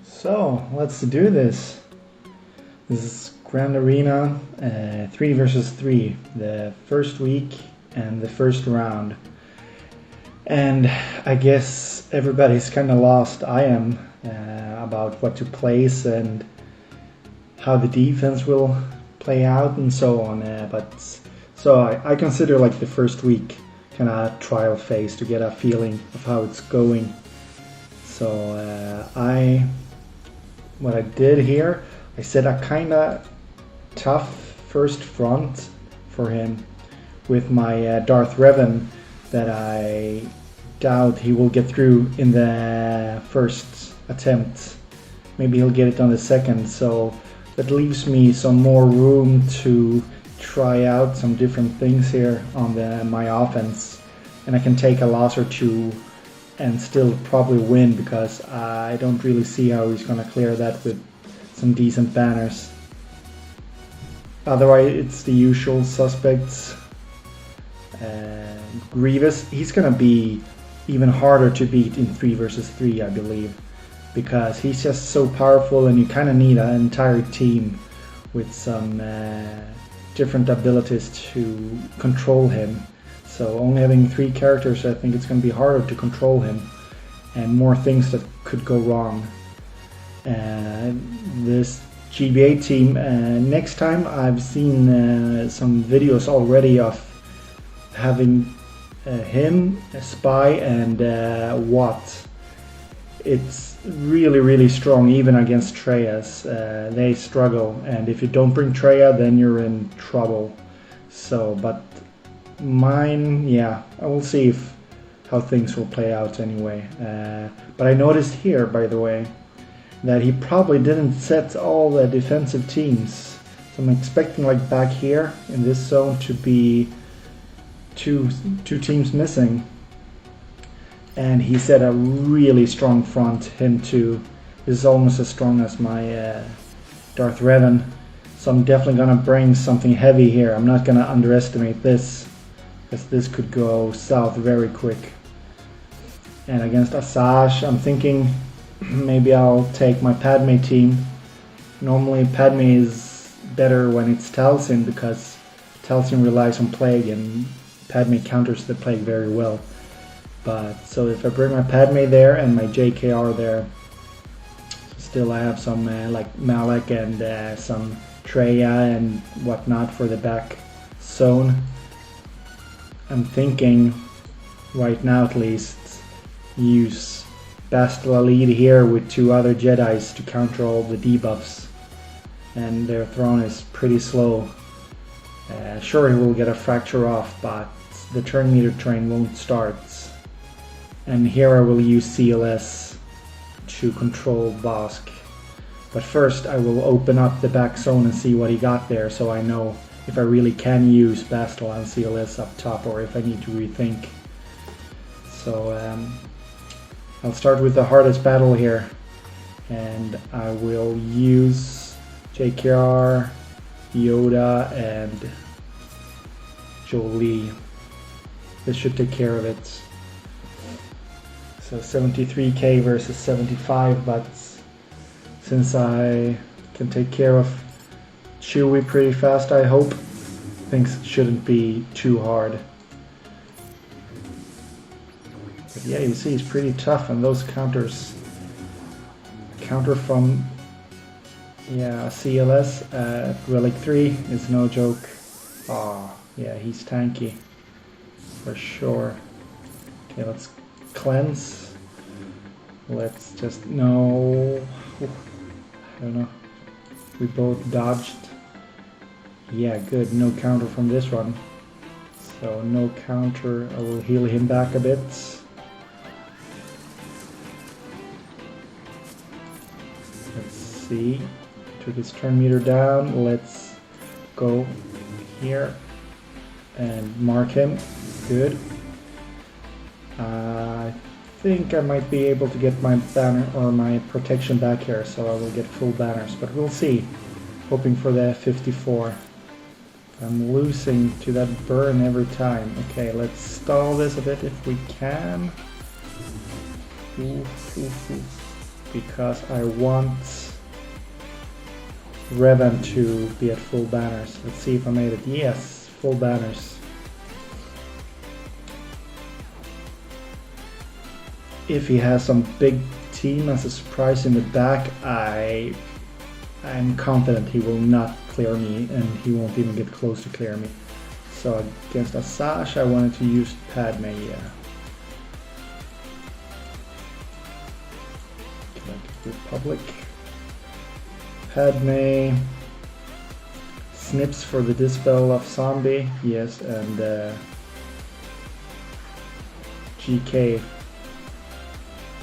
So let's do this. This is Grand Arena 3 versus 3, the first week and the first round. And I guess everybody's kind of lost. I am about what to place and how the defense will play out and so on. So I consider like the first week kind of trial phase to get a feeling of how it's going. So what I did here, I set a kind of tough first front for him with my Darth Revan that I doubt he will get through in the first attempt. Maybe he'll get it on the second, so that leaves me some more room to try out some different things here on my offense, and I can take a loss or two and still probably win, because I don't really see how he's gonna clear that with some decent banners. Otherwise it's the usual suspects. Grievous, he's gonna be even harder to beat in 3 versus 3, I believe, because he's just so powerful and you kind of need an entire team with some different abilities to control him. So only having 3 characters, I think it's going to be harder to control him and more things that could go wrong. This GBA team, next time I've seen some videos already of having him, a Spy, and Watt. It's really strong even against Trayas. They struggle, and if you don't bring Traya, then you're in trouble. So, but mine, yeah, I will see how things will play out anyway. But I noticed here, by the way, that he probably didn't set all the defensive teams. So I'm expecting like back here in this zone to be two teams missing. And he set a really strong front, him too. This is almost as strong as my Darth Revan. So I'm definitely gonna bring something heavy here. I'm not gonna underestimate this, because this could go south very quick. And against Asajj, I'm thinking maybe I'll take my Padmè team. Normally Padmè is better when it's Talzin, because Talzin relies on Plague and Padmè counters the Plague very well. But so if I bring my Padmè there and my JKR there, still I have some like Malak and some Traya and whatnot for the back zone. I'm thinking right now at least use Bast lead here with 2 other Jedis to counter all the debuffs, and their throne is pretty slow. Sure, he will get a fracture off, but the turn meter train won't start. And here I will use CLS to control Bossk. But first I will open up the back zone and see what he got there, so I know if I really can use Bastel and CLS up top or if I need to rethink. So I'll start with the hardest battle here, and I will use JKR, Yoda, and Jolie. This should take care of it. So 73k versus 75, but since I can take care of Chewie pretty fast, I hope, things shouldn't be too hard. But yeah, you see he's pretty tough, and those counters, counter from CLS at Relic 3 is no joke. Oh yeah, he's tanky for sure. Okay, let's cleanse. Let's just, no, I don't know, we both dodged. Yeah, good, no counter from this one, so no counter. I will heal him back a bit. Let's see, took his turn meter down. Let's go here and mark him. Good. I think I might be able to get my banner or my protection back here, so I will get full banners, but we'll see. Hoping for the 54. I'm losing to that burn every time. Okay, let's stall this a bit if we can. because I want Revan to be at full banners. Let's see if I made it. Yes, full banners. If he has some big team as a surprise in the back, I'm confident he will not clear me, and he won't even get close to clear me. So against Asajj, I wanted to use Padmè, yeah. Republic. Padmè. Snips for the dispel of zombie, yes, and GK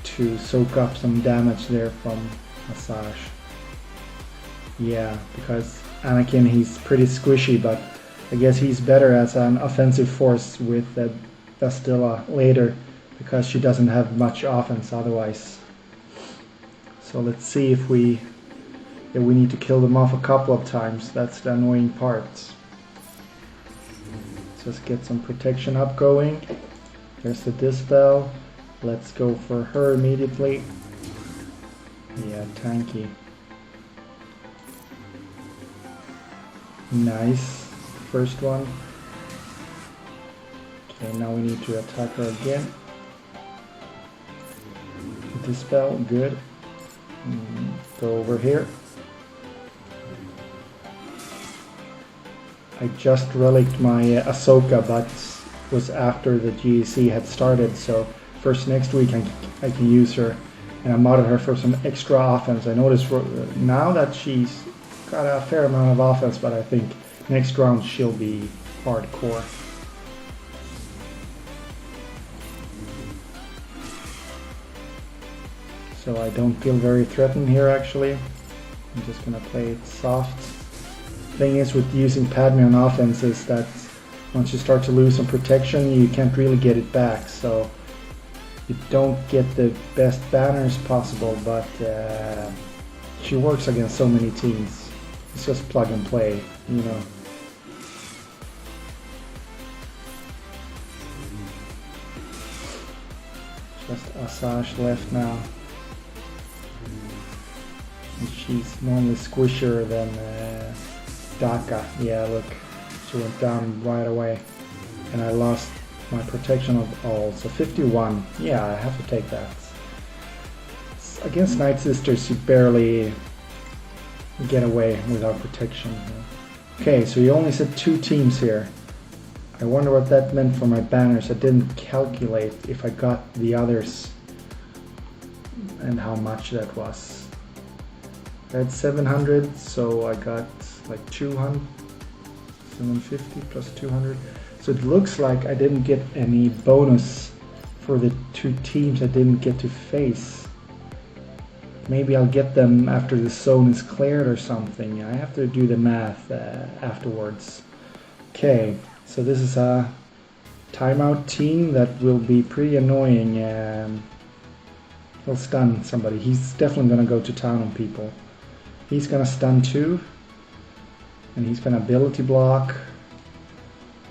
to soak up some damage there from Asajj. Yeah, because Anakin, he's pretty squishy, but I guess he's better as an offensive force with Bastilla later, because she doesn't have much offense otherwise. So let's see if we need to kill them off a couple of times. That's the annoying part. Just get some protection up going. There's the dispel. Let's go for her immediately. Yeah, tanky. Nice. First one. Okay, now we need to attack her again. Dispel, good. Go over here. I just relicked my Ahsoka, but was after the GAC had started, so first next week I can use her, and I modded her for some extra offense. I noticed now that she's got a fair amount of offense, but I think next round she'll be hardcore. So I don't feel very threatened here actually. I'm just gonna play it soft. Thing is with using Padmè on offense is that once you start to lose some protection, you can't really get it back. So you don't get the best banners possible, but she works against so many teams. It's just plug and play, you know. Just Asajj left now. And she's normally squishier than Daka. Yeah, look, she went down right away. And I lost my protection of all. So 51. Yeah, I have to take that. Against Night Sisters, you barely get away without protection. Okay, so you only said 2 teams here. I wonder what that meant for my banners. I didn't calculate if I got the others and how much that was. I had 700, so I got like 200, 750 plus 200. So it looks like I didn't get any bonus for the 2 teams I didn't get to face. Maybe I'll get them after the zone is cleared or something. I have to do the math afterwards. Okay, so this is a timeout team that will be pretty annoying. He'll stun somebody. He's definitely going to go to town on people. He's going to stun too. And he's going to ability block.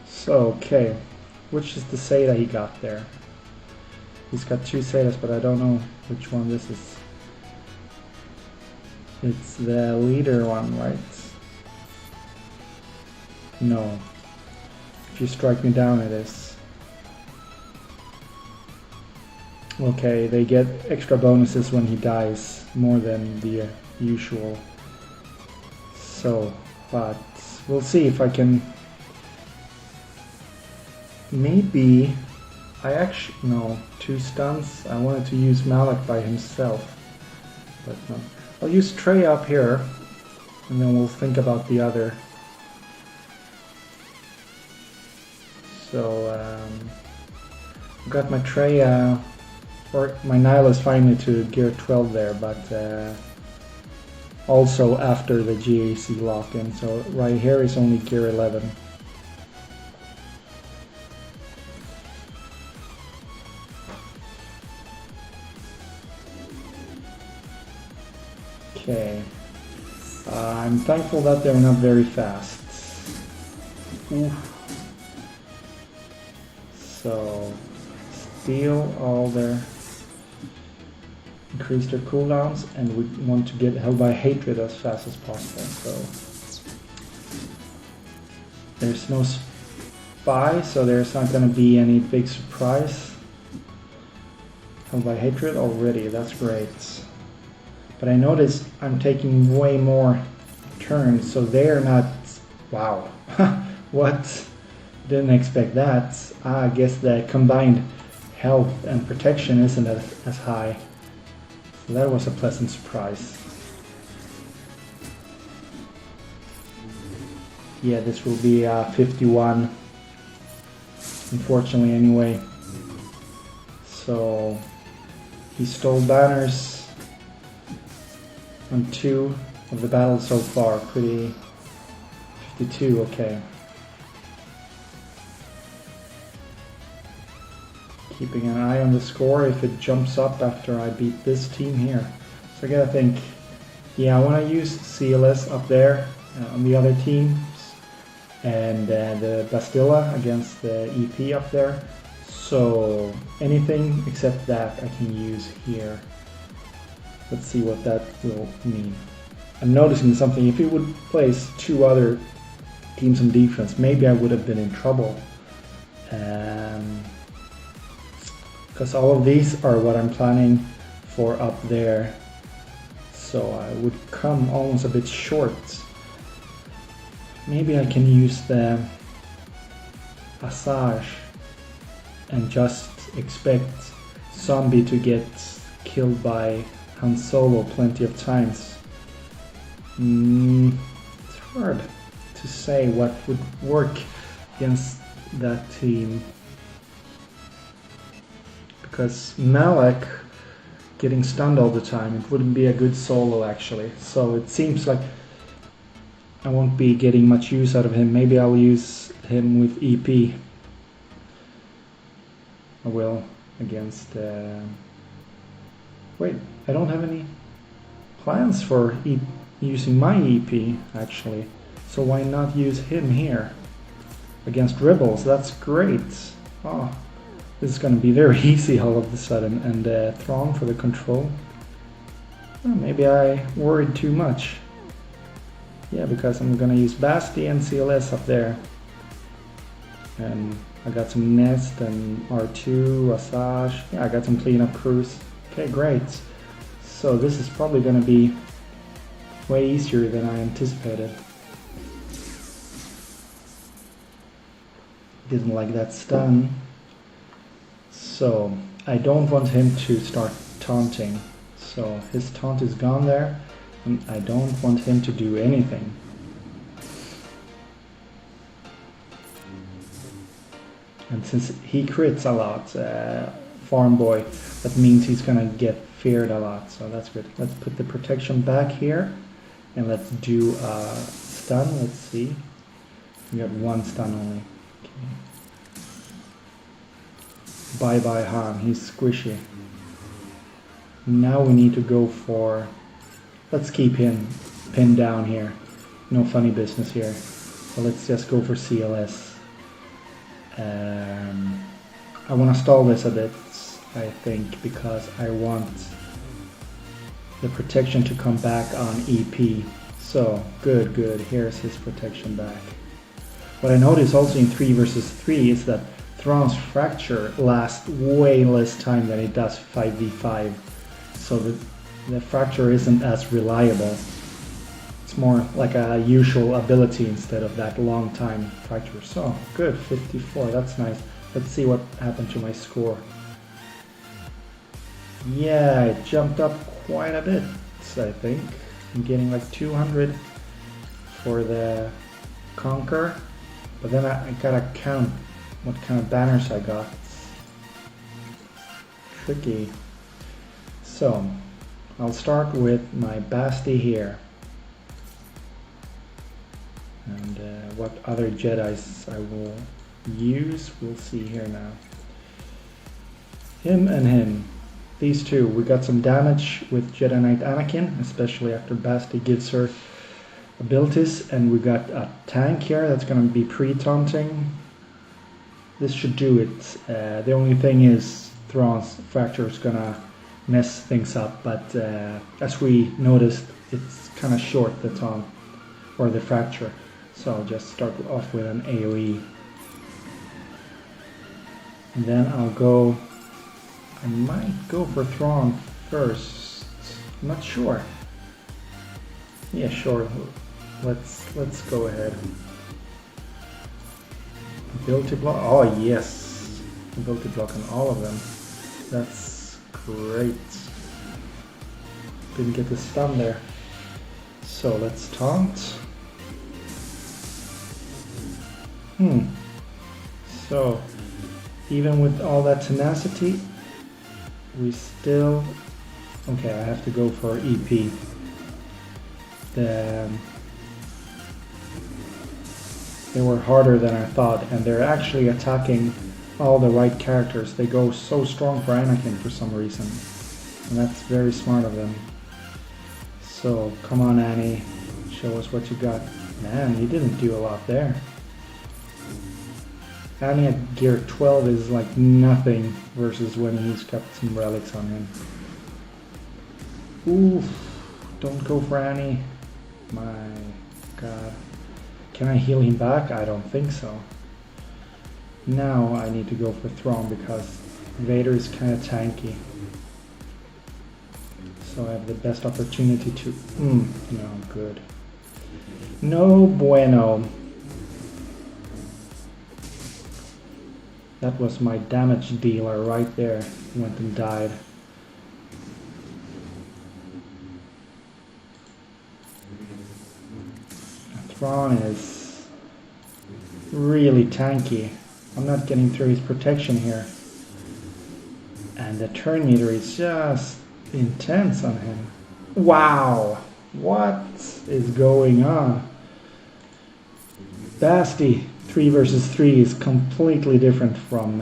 So, okay. Which is the Seda he got there? He's got 2 Sedas, but I don't know which one this is. It's the leader one, right? No. If you strike me down, it is. Okay, they get extra bonuses when he dies, more than the usual. So, but we'll see if I can. Maybe I actually no 2 stuns. I wanted to use Malak by himself, but no. I'll use Traya up here, and then we'll think about the other. So I've got my Traya, or my Nihilus finally to gear 12 there, but also after the GAC lock-in. So right here is only gear 11. Okay, I'm thankful that they're not very fast. Oof. So, steal all their increase their cooldowns, and we want to get held by hatred as fast as possible. So there's no spy, so there's not going to be any big surprise. Held by hatred already, that's great. But I noticed I'm taking way more turns, so they're not... Wow. What? Didn't expect that. I guess the combined health and protection isn't as high. So that was a pleasant surprise. Yeah, this will be 51. Unfortunately anyway. So he stole banners on 2 of the battles so far. Pretty 52, okay. Keeping an eye on the score if it jumps up after I beat this team here. So I gotta think, yeah, I want to use CLS up there on the other teams, and the Bastilla against the EP up there. So anything except that I can use here. Let's see what that will mean. I'm noticing something. If he would place 2 other teams on defense, maybe I would have been in trouble. Because all of these are what I'm planning for up there. So I would come almost a bit short. Maybe I can use the Asajj and just expect Zombie to get killed by Han Solo plenty of times. It's hard to say what would work against that team. Because Malak getting stunned all the time, it wouldn't be a good solo actually. So it seems like I won't be getting much use out of him. Maybe I'll use him with EP. I will against... Wait, I don't have any plans for using my EP actually. So why not use him here against Rebels? That's great. Oh. This is going to be very easy all of a sudden, and Thrawn for the control. Well, maybe I worried too much. Yeah, because I'm going to use Basti and CLS up there. And I got some Nest and R2, Asajj. Yeah, I got some cleanup crews. Okay, great. So this is probably going to be way easier than I anticipated. Didn't like that stun. So I don't want him to start taunting. So his taunt is gone there, and I don't want him to do anything. And since he crits a lot, Farm Boy, that means he's gonna get feared a lot, so that's good. Let's put the protection back here, and let's do a stun. Let's see. We got 1 stun only. Okay. Bye bye Han, he's squishy. Now we need to go for... Let's keep him pinned down here. No funny business here. So let's just go for CLS. I want to stall this a bit, I think, because I want the protection to come back on EP. So, good, good. Here's his protection back. What I noticed also in 3 versus 3 is that Thrawn's fracture lasts way less time than it does 5v5. So the fracture isn't as reliable. It's more like a usual ability instead of that long time fracture. So, good, 54, that's nice. Let's see what happened to my score. Yeah, it jumped up quite a bit, I think. I'm getting like 200 for the Conquer. But then I gotta count what kind of banners I got. Tricky. So, I'll start with my Basti here. And what other Jedis I will use, we'll see here now. Him and him. These two, we got some damage with Jedi Knight Anakin, especially after Basti gives her abilities, and we got a tank here that's going to be pre-taunting. This should do it. The only thing is Thrawn's fracture is going to mess things up, but as we noticed, it's kind of short, the taunt, or the fracture. So I'll just start off with an AoE. And then I might go for Thrawn first. I'm not sure. Yeah, sure. Let's go ahead. Ability block. Oh yes, ability block on all of them. That's great. Didn't get the stun there. So let's taunt. So even with all that tenacity, we still... Okay, I have to go for EP. They were harder than I thought, and they're actually attacking all the right characters. They go so strong for Anakin for some reason, and that's very smart of them. So come on, Annie, show us what you got. Man, you didn't do a lot there. Annie at gear 12 is like nothing versus when he's got some relics on him. Oof, don't go for Annie. My god. Can I heal him back? I don't think so. Now I need to go for Thrawn because Vader is kind of tanky. So I have the best opportunity to... no, good. No bueno. That was my damage dealer right there. Went and died. Thrawn is really tanky. I'm not getting through his protection here. And the turn meter is just intense on him. Wow! What is going on? Basti 3 versus 3 is completely different from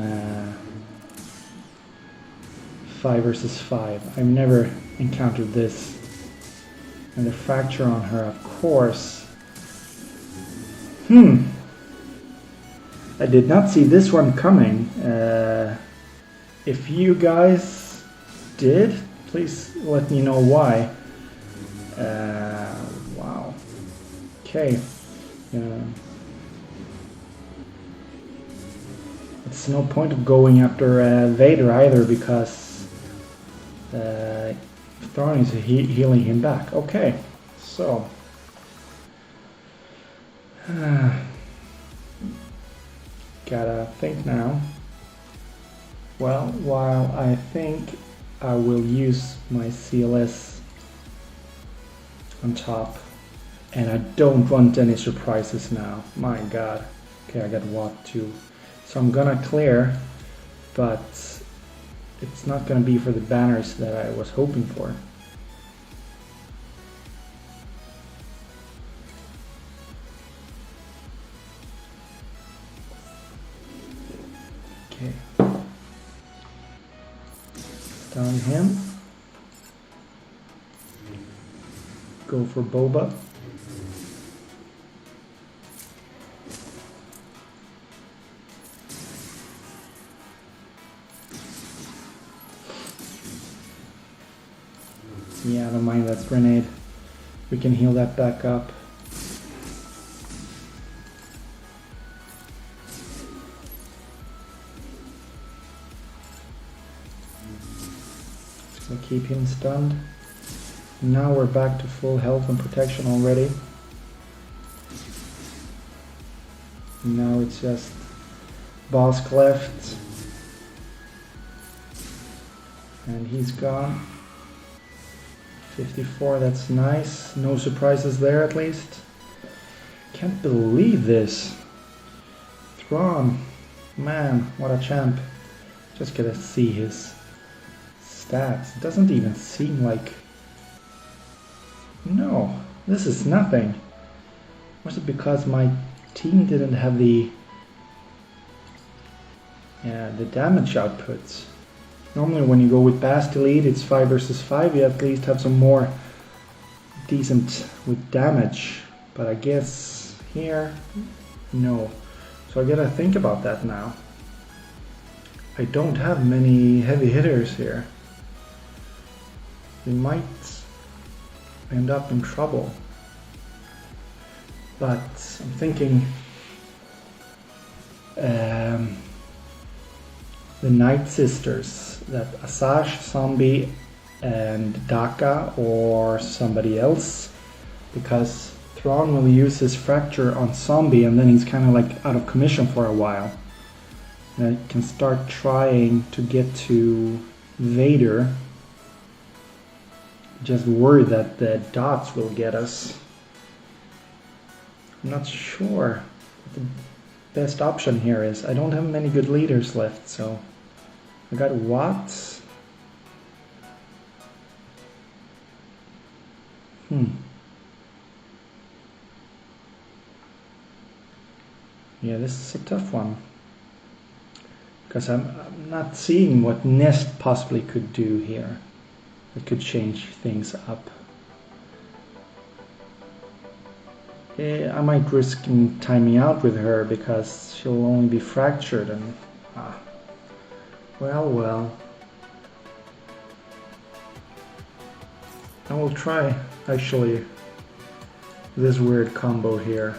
5 versus 5. I've never encountered this. And the fracture on her, of course. I did not see this one coming. If you guys did, please let me know why. Wow. Okay. It's no point of going after Vader either because Thrawn is healing him back. Okay, so gotta think now. Well, while I think, I will use my CLS on top, and I don't want any surprises now. My god. Okay, I got Watt too. So I'm gonna clear, but it's not gonna be for the banners that I was hoping for. Okay. Stun him. Go for Boba. Yeah, don't mind that grenade. We can heal that back up. Just gonna keep him stunned. Now we're back to full health and protection already. Now it's just Bossk left. And he's gone. 54, that's nice. No surprises there at least. Can't believe this. Thrawn. Man, what a champ. Just gotta see his stats. It doesn't even seem like... No, this is nothing. Was it because my team didn't have the damage outputs? Normally when you go with Bast Elite, it's 5 versus 5, you at least have some more decent with damage. But I guess here, no. So I gotta think about that now. I don't have many heavy hitters here. we might end up in trouble. But I'm thinking the Night Sisters, that Asajj, Zombie, and Daka or somebody else, because Thrawn will use his fracture on Zombie and then he's kind of like out of commission for a while. And I can start trying to get to Vader. Just worried that the dots will get us. I'm not sure what the best option here is. I don't have many good leaders left, so I got Watts. Yeah, this is a tough one. Because I'm not seeing what Nest possibly could do here. It could change things up. I might risk timing out with her because she'll only be fractured and... Well. I will try, actually, this weird combo here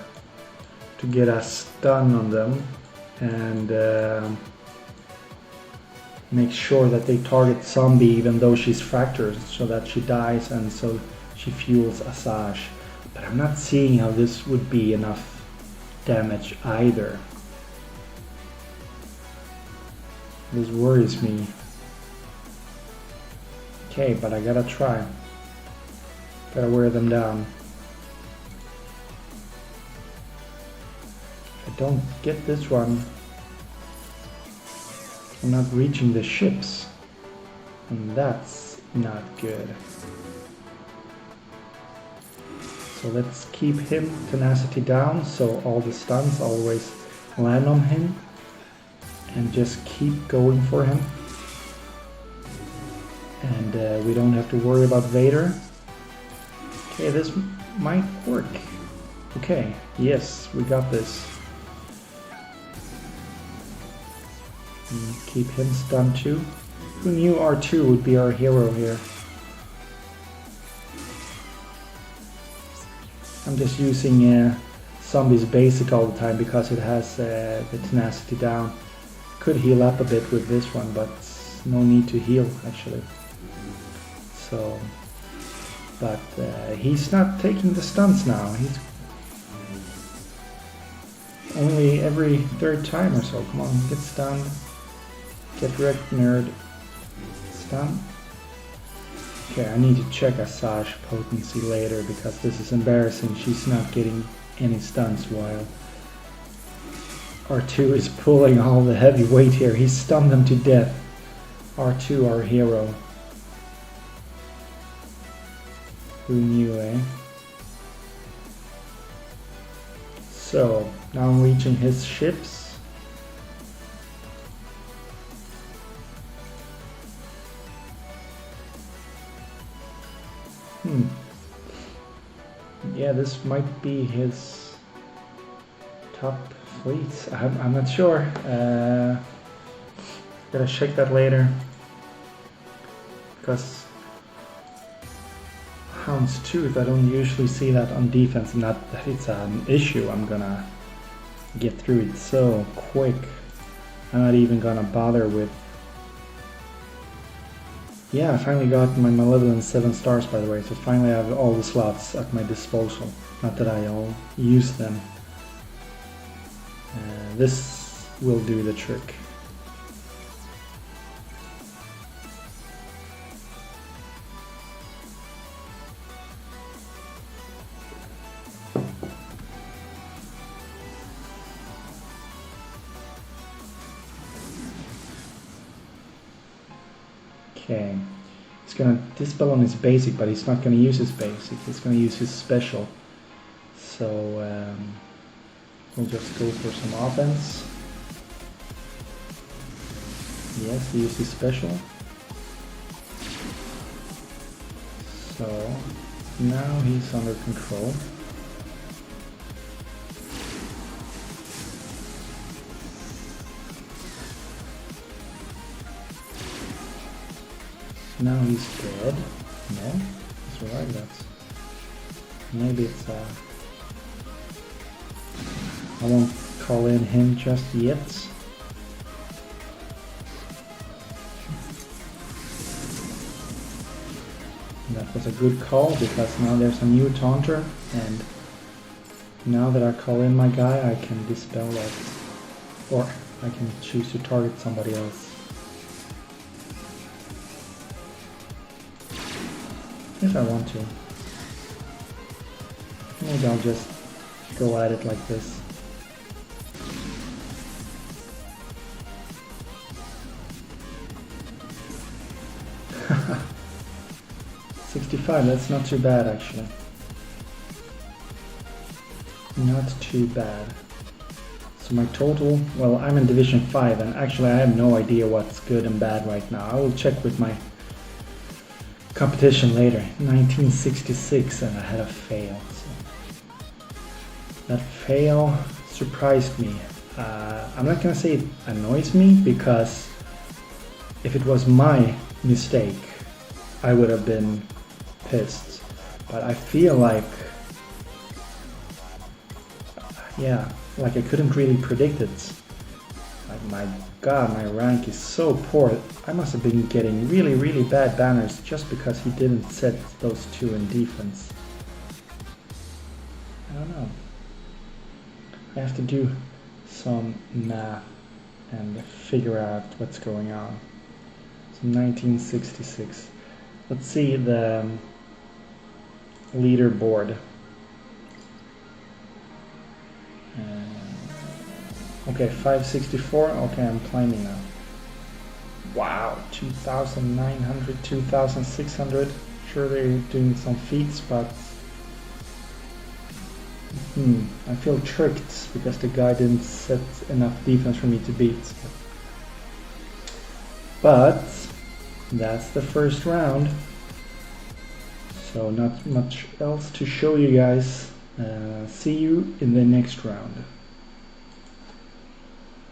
to get a stun on them and make sure that they target Zombie even though she's fractured, so that she dies and so she fuels Asajj. But I'm not seeing how this would be enough damage either. This worries me. Okay, but I gotta try. Gotta wear them down. If I don't get this one, I'm not reaching the ships. And that's not good. So let's keep him tenacity down so all the stuns always land on him. And just keep going for him. And we don't have to worry about Vader. Okay, this might work. Okay, yes, we got this. And keep him stunned too. Who knew R2 would be our hero here? I'm just using Zombie's basic all the time because it has the tenacity down. Could heal up a bit with this one, but no need to heal actually. So, but he's not taking the stuns now. He's only every third time or so. Come on, get stunned. Get wrecked, nerd. Stun. Okay, I need to check Asajj potency later because this is embarrassing. She's not getting any stuns while R2 is pulling all the heavy weight here. He stunned them to death. R2, our hero. Who knew, eh? So, now I'm reaching his ships. Yeah, this might be his top fleets. I'm not sure. Gotta check that later. Because Hound's Tooth, I don't usually see that on defense. Not that it's an issue. I'm gonna get through it so quick. I'm not even gonna bother with... Yeah, I finally got my Malevolence 7 stars, by the way, so finally I have all the slots at my disposal. Not that I all use them. This will do the trick. Okay, he's gonna dispel on his basic, but he's not gonna use his basic, he's gonna use his special. So we'll just go for some offense. Yes, he used his special. So now he's under control. Now he's dead. No? It's alright, that's... Maybe it's I won't call in him just yet. That was a good call because now there's a new taunter, and now that I call in my guy I can dispel that. Or I can choose to target somebody else. If I want to. Maybe I'll just go at it like this. $65, that's not too bad actually. Not too bad. So my total, well, I'm in Division 5 and actually I have no idea what's good and bad right now. I will check with my competition later. 1966 and I had a fail. So that fail surprised me. I'm not gonna say it annoys me because if it was my mistake I would have been pissed, but I feel like, yeah, like I couldn't really predict it. Like my god, my rank is so poor. I must have been getting really bad banners just because he didn't set those two in defense. I don't know. I have to do some math and figure out what's going on. So 1966. Let's see the leaderboard. Okay, 564. Okay, I'm climbing now. Wow, 2,900, 2,600. Sure, they're doing some feats, but I feel tricked because the guy didn't set enough defense for me to beat. But that's the first round, so not much else to show you guys. See you in the next round.